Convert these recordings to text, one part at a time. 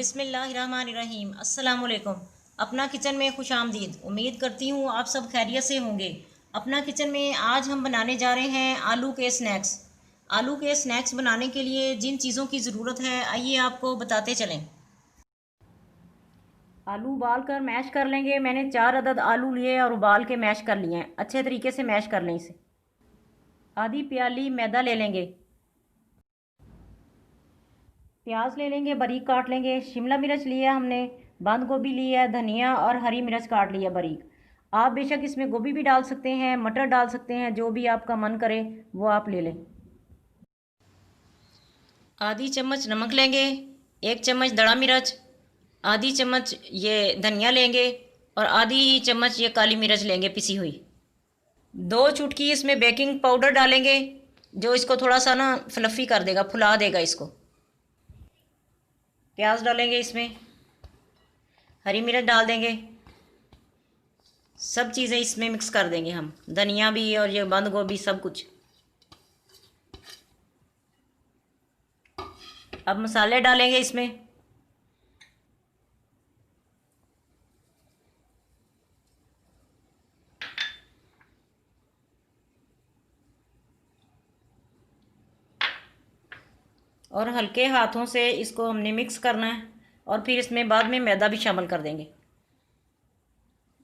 बिस्मिल्लाहिर्रहमानिर्रहीम। अस्सलामुअलैकुम। अपना किचन में खुश आमदीद। उम्मीद करती हूँ आप सब खैरियत से होंगे। अपना किचन में आज हम बनाने जा रहे हैं आलू के स्नैक्स। आलू के स्नैक्स बनाने के लिए जिन चीज़ों की ज़रूरत है आइए आपको बताते चलें। आलू उबाल कर मैश कर लेंगे। मैंने 4 अदद आलू लिए और उबाल के मैश कर लिए हैं। अच्छे तरीके से मैश कर लें इसे। आधी प्याली मैदा ले लेंगे। प्याज ले लेंगे, बारीक काट लेंगे। शिमला मिर्च लिया हमने, बंद गोभी लिया है, धनिया और हरी मिर्च काट लिया बारीक। आप बेशक इसमें गोभी भी डाल सकते हैं, मटर डाल सकते हैं, जो भी आपका मन करे वो आप ले लें। आधी चम्मच नमक लेंगे, 1 चम्मच दड़ा मिर्च, आधी चम्मच ये धनिया लेंगे और आधी ही चम्मच ये काली मिर्च लेंगे पिसी हुई। 2 चुटकी इसमें बेकिंग पाउडर डालेंगे, जो इसको थोड़ा सा ना फ्लफ़ी कर देगा, फुला देगा इसको। प्याज डालेंगे इसमें, हरी मिर्च डाल देंगे, सब चीज़ें इसमें मिक्स कर देंगे हम, धनिया भी और ये बंद गोभी सब कुछ। अब मसाले डालेंगे इसमें। और हल्के हाथों से इसको हमने मिक्स करना है और फिर इसमें बाद में मैदा भी शामिल कर देंगे।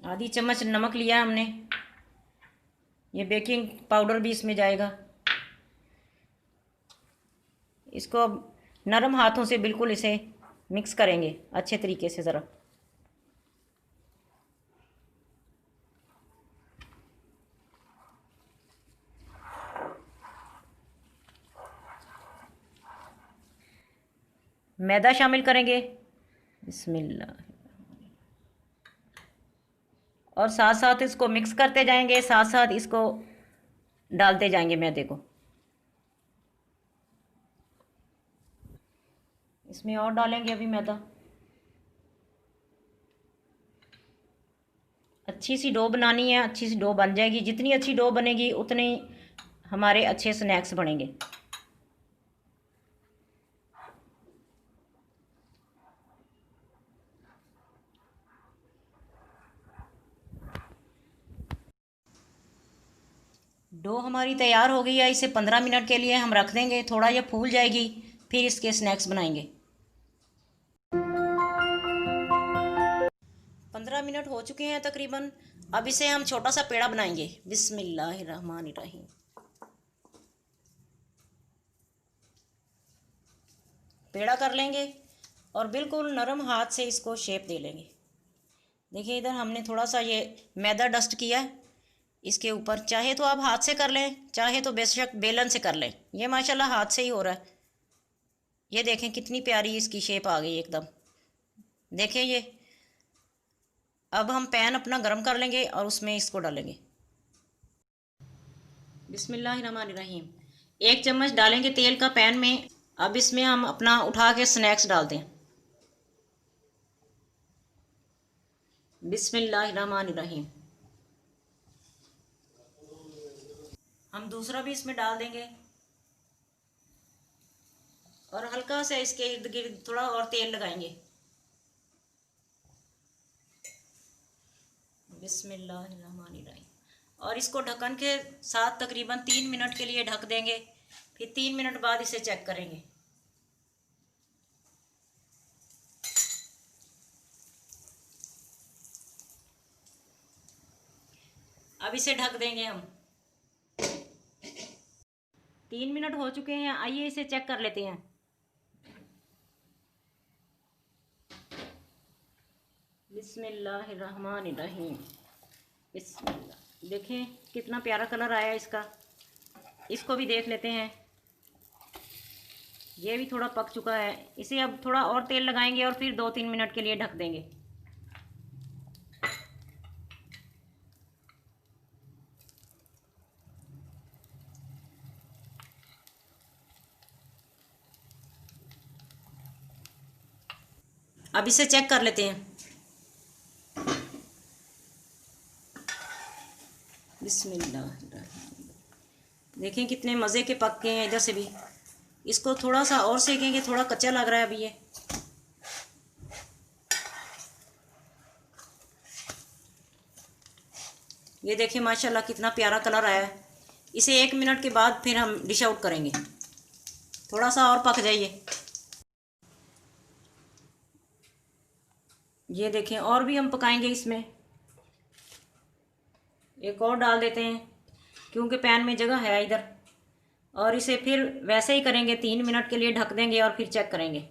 आधी चम्मच नमक लिया हमने, ये बेकिंग पाउडर भी इसमें जाएगा। इसको अब नरम हाथों से बिल्कुल इसे मिक्स करेंगे अच्छे तरीके से ज़रा। मैदा शामिल करेंगे, बिस्मिल्लाह, और साथ साथ इसको मिक्स करते जाएंगे, साथ साथ इसको डालते जाएंगे मैदे को। इसमें और डालेंगे अभी मैदा। अच्छी सी डो बनानी है, अच्छी सी डो बन जाएगी। जितनी अच्छी डो बनेगी उतने हमारे अच्छे स्नैक्स बनेंगे। डो हमारी तैयार हो गई है। इसे 15 मिनट के लिए हम रख देंगे, थोड़ा ये फूल जाएगी, फिर इसके स्नैक्स बनाएंगे। 15 मिनट हो चुके हैं तकरीबन। अब इसे हम छोटा सा पेड़ा बनाएंगे। बिस्मिल्लाहिर्रहमानिर्रहीम। पेड़ा कर लेंगे और बिल्कुल नरम हाथ से इसको शेप दे लेंगे। देखिए इधर हमने थोड़ा सा ये मैदा डस्ट किया है इसके ऊपर। चाहे तो आप हाथ से कर लें, चाहे तो बेशक बेलन से कर लें। ये माशाल्लाह हाथ से ही हो रहा है। ये देखें कितनी प्यारी इसकी शेप आ गई एकदम। देखें ये। अब हम पैन अपना गरम कर लेंगे और उसमें इसको डालेंगे। बिस्मिल्लाहिर्रहमानिर्रहीम। 1 चम्मच डालेंगे तेल का पैन में। अब इसमें हम अपना उठा के स्नैक्स डाल दें। बिस्मिल्लाहिर्रहमानिर्रहीम। हम दूसरा भी इसमें डाल देंगे और हल्का सा इसके इर्द गिर्द थोड़ा और तेल लगाएंगे। बिस्मिल्लाहिर्रहमानिर्रहीम। और इसको ढक्कन के साथ तकरीबन 3 मिनट के लिए ढक देंगे। फिर 3 मिनट बाद इसे चेक करेंगे। अब इसे ढक देंगे हम। 3 मिनट हो चुके हैं, आइए इसे चेक कर लेते हैं। बिस्मिल्लाहिर्रहमानिर्रहीम। बिस्मिल्लाह। देखें कितना प्यारा कलर आया इसका। इसको भी देख लेते हैं। ये भी थोड़ा पक चुका है। इसे अब थोड़ा और तेल लगाएंगे और फिर 2-3 मिनट के लिए ढक देंगे। अब इसे चेक कर लेते हैं। बिस्मिल्लाह। देखें कितने मज़े के पक गए हैं इधर से भी। इसको थोड़ा सा और सेकेंगे, थोड़ा कच्चा लग रहा है अभी ये। ये देखिए माशाल्लाह कितना प्यारा कलर आया है। इसे 1 मिनट के बाद फिर हम डिश आउट करेंगे। थोड़ा सा और पक जाइए। ये देखें, और भी हम पकाएंगे इसमें। एक और डाल देते हैं क्योंकि पैन में जगह है इधर। और इसे फिर वैसे ही करेंगे, 3 मिनट के लिए ढक देंगे और फिर चेक करेंगे।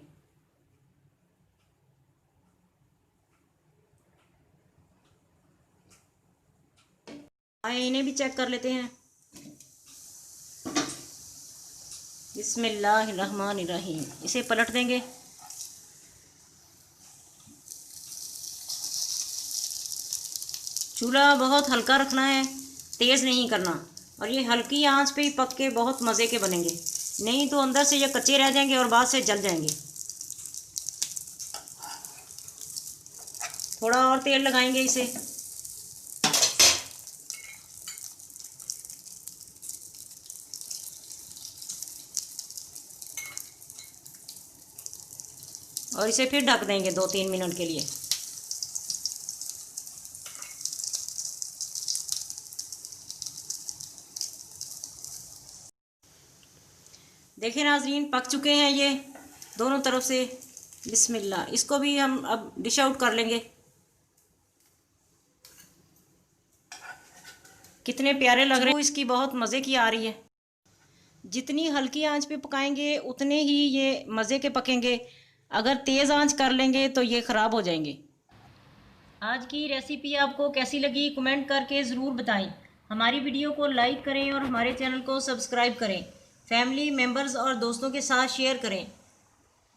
आइए इन्हें भी चेक कर लेते हैं। बिस्मिल्लाहिर्रहमानिर्रहीम। इसे पलट देंगे। चूल्हा बहुत हल्का रखना है, तेज़ नहीं करना। और ये हल्की आंच पे ही पक के बहुत मज़े के बनेंगे, नहीं तो अंदर से ये कच्चे रह जाएंगे और बाद से जल जाएंगे। थोड़ा और तेल लगाएंगे इसे। और इसे फिर ढक देंगे 2-3 मिनट के लिए। देखिए नाजरीन, पक चुके हैं ये दोनों तरफ से। बिस्मिल्लाह। इसको भी हम अब डिश आउट कर लेंगे। कितने प्यारे लग रहे हैं। इसकी बहुत मज़े की आ रही है। जितनी हल्की आंच पे पकाएंगे उतने ही ये मज़े के पकेंगे। अगर तेज़ आंच कर लेंगे तो ये ख़राब हो जाएंगे। आज की रेसिपी आपको कैसी लगी कमेंट करके ज़रूर बताएं। हमारी वीडियो को लाइक करें और हमारे चैनल को सब्सक्राइब करें। फैमिली मेम्बर्स और दोस्तों के साथ शेयर करें।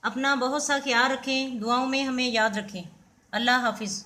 अपना बहुत सा ख्याल रखें, दुआओं में हमें याद रखें। अल्लाह हाफिज़।